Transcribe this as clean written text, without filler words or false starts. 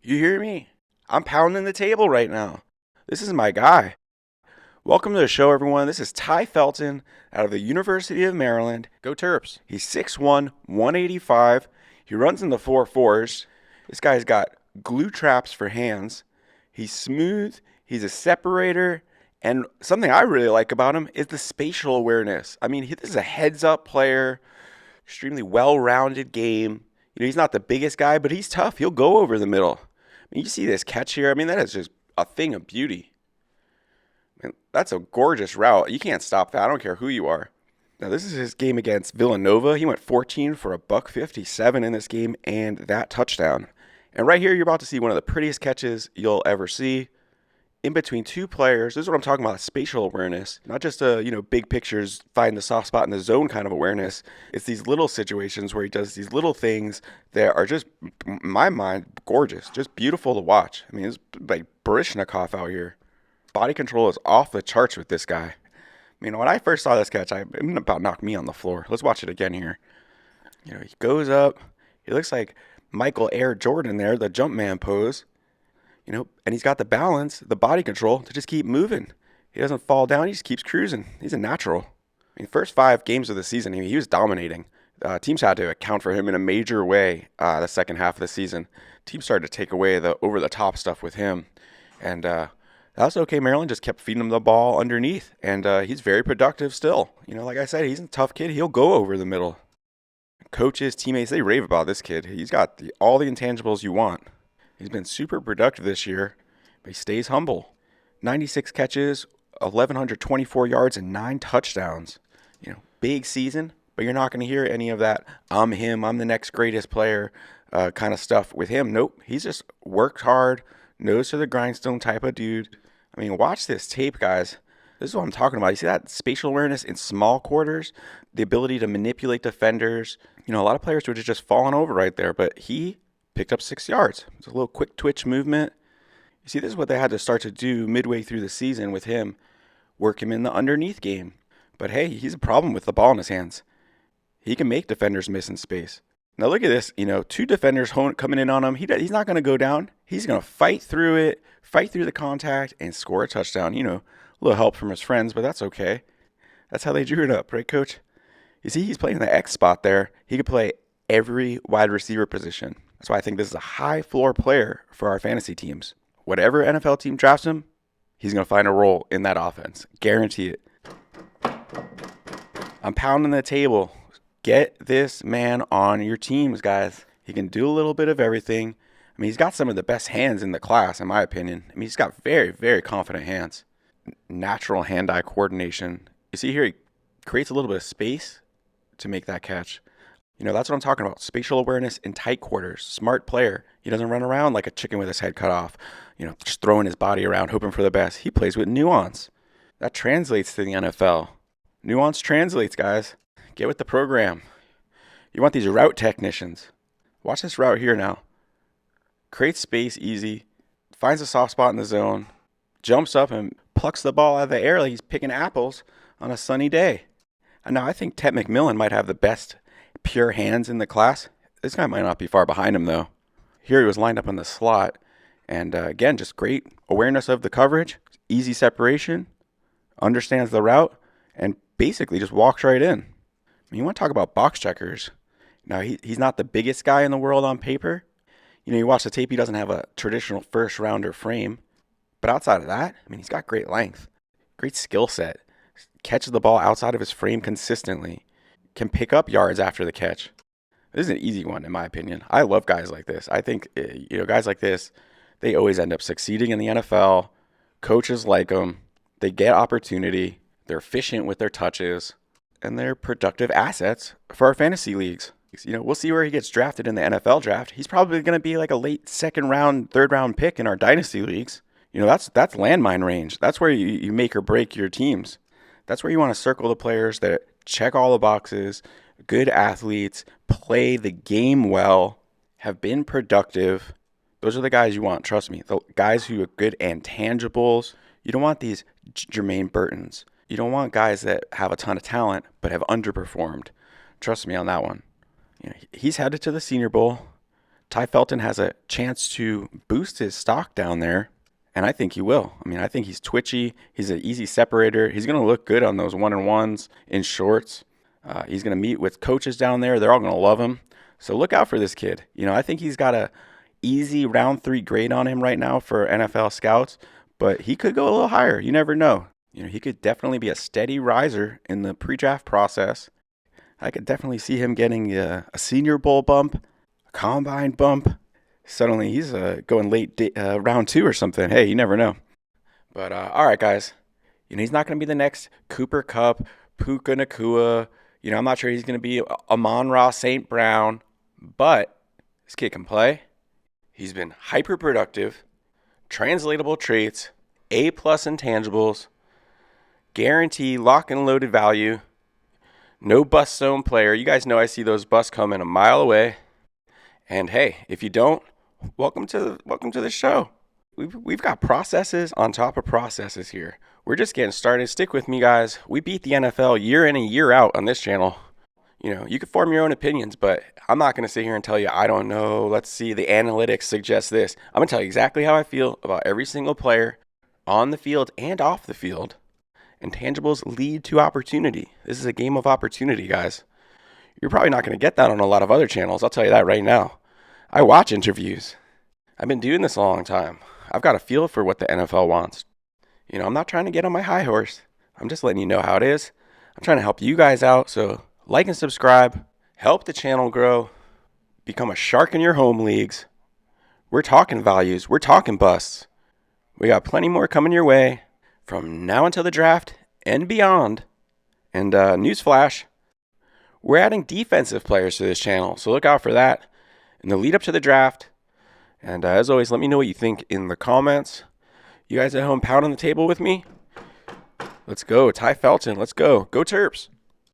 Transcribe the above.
You hear me? I'm pounding the table right now. This is my guy. Welcome to the show, everyone. This is Tai Felton out of the University of Maryland. Go Terps. He's 6'1", 185. He runs in the 4.4s. This guy's got glue traps for hands. He's smooth. He's a separator. And something I really like about him is the spatial awareness. I mean, this is a heads-up player, extremely well-rounded game. He's not the biggest guy, but he's tough. He'll go over the middle. I mean, you see this catch here. I mean, that is just a thing of beauty. Man, that's a gorgeous route. You can't stop that. I don't care who you are. Now, this is his game against Villanova. He went 14 for a $157 in this game and that touchdown. And right here, you're about to see one of the prettiest catches you'll ever see. In between two players, this is what I'm talking about, spatial awareness. Not just big pictures, find the soft spot in the zone kind of awareness. It's these little situations where he does these little things that are just, in my mind, gorgeous, just beautiful to watch. I mean, it's like Barishnikov out here. Body control is off the charts with this guy. I mean, when I first saw this catch, it about knocked me on the floor. Let's watch it again here. He goes up. He looks like Michael Air Jordan there, the Jumpman pose. And he's got the balance, the body control to just keep moving. He doesn't fall down. He just keeps cruising. He's a natural. I mean, first 5 games of the season, he was dominating. Teams had to account for him in a major way the second half of the season. Teams started to take away the over-the-top stuff with him. And that was okay. Maryland just kept feeding him the ball underneath. And he's very productive still. Like I said, he's a tough kid. He'll go over the middle. Coaches, teammates, they rave about this kid. He's got all the intangibles you want. He's been super productive this year, but he stays humble. 96 catches, 1,124 yards, and 9 touchdowns. Big season, but you're not going to hear any of that, I'm the next greatest player kind of stuff with him. Nope, he's just worked hard, nose to the grindstone type of dude. I mean, watch this tape, guys. This is what I'm talking about. You see that spatial awareness in small quarters, the ability to manipulate defenders. A lot of players would have just fallen over right there, but he picked up 6 yards. It's a little quick twitch movement. You see, this is what they had to start to do midway through the season with him. Work him in the underneath game. But hey, he's a problem with the ball in his hands. He can make defenders miss in space. Now look at this. 2 defenders coming in on him. He's not going to go down. He's going to fight through it, fight through the contact, and score a touchdown. A little help from his friends, but that's okay. That's how they drew it up, right, Coach? You see, he's playing the X spot there. He could play every wide receiver position. That's why I think this is a high floor player for our fantasy teams. Whatever NFL team drafts him, he's going to find a role in that offense. Guarantee it. I'm pounding the table. Get this man on your teams, guys. He can do a little bit of everything. I mean, he's got some of the best hands in the class, in my opinion. I mean, he's got very, very confident hands. Natural hand-eye coordination. You see here, he creates a little bit of space to make that catch. That's what I'm talking about. Spatial awareness in tight quarters. Smart player. He doesn't run around like a chicken with his head cut off, just throwing his body around, hoping for the best. He plays with nuance. That translates to the NFL. Nuance translates, guys. Get with the program. You want these route technicians. Watch this route here now. Creates space easy. Finds a soft spot in the zone. Jumps up and plucks the ball out of the air like he's picking apples on a sunny day. And now I think Ted McMillan might have the best pure hands in the class. This guy might not be far behind him, though. Here he was lined up in the slot. And again, just great awareness of the coverage, easy separation, understands the route, and basically just walks right in. I mean, you want to talk about box checkers. Now, he's not the biggest guy in the world on paper. You watch the tape, he doesn't have a traditional first-rounder frame. But outside of that, I mean, he's got great length, great skill set, catches the ball outside of his frame consistently, can pick up yards after the catch. This is an easy one, in my opinion. I love guys like this. I think, guys like this, they always end up succeeding in the NFL. Coaches like them. They get opportunity. They're efficient with their touches. And they're productive assets for our fantasy leagues. We'll see where he gets drafted in the NFL draft. He's probably going to be like a late second round, third round pick in our dynasty leagues. That's landmine range. That's where you make or break your teams. That's where you want to circle the players that check all the boxes, good athletes, play the game well, have been productive. Those are the guys you want, trust me. The guys who are good intangibles. You don't want these Jermaine Burtons. You don't want guys that have a ton of talent but have underperformed. Trust me on that one. He's headed to the Senior Bowl. Tai Felton has a chance to boost his stock down there, and I think he will. I mean, I think he's twitchy. He's an easy separator. He's going to look good on those 1-on-1s in shorts. He's going to meet with coaches down there. They're all going to love him. So look out for this kid. I think he's got a easy round 3 grade on him right now for NFL scouts, but he could go a little higher. You never know. He could definitely be a steady riser in the pre-draft process. I could definitely see him getting a Senior Bowl bump, a combine bump. Suddenly he's going late round 2 or something. Hey, you never know. But all right, guys. He's not going to be the next Cooper Kupp, Puka Nacua. I'm not sure he's going to be Amon-Ra St. Brown, but this kid can play. He's been hyper productive, translatable traits, A+ intangibles, guarantee lock and loaded value, no bust zone player. You guys know I see those busts coming a mile away. And hey, if you don't, welcome to the show. We've got processes on top of processes here. We're just getting started. Stick with me, guys. We beat the NFL year in and year out on this channel. You can form your own opinions, but I'm not going to sit here and tell you, I don't know, let's see, the analytics suggest this. I'm going to tell you exactly how I feel about every single player on the field and off the field. Intangibles lead to opportunity. This is a game of opportunity, guys. You're probably not going to get that on a lot of other channels. I'll tell you that right now. I watch interviews. I've been doing this a long time. I've got a feel for what the NFL wants. I'm not trying to get on my high horse. I'm just letting you know how it is. I'm trying to help you guys out. So like and subscribe. Help the channel grow. Become a shark in your home leagues. We're talking values. We're talking busts. We got plenty more coming your way from now until the draft and beyond. And newsflash, we're adding defensive players to this channel, so look out for that in the lead up to the draft. And as always, let me know what you think in the comments. You guys at home pounding the table with me? Let's go. Tai Felton, let's go. Go Terps.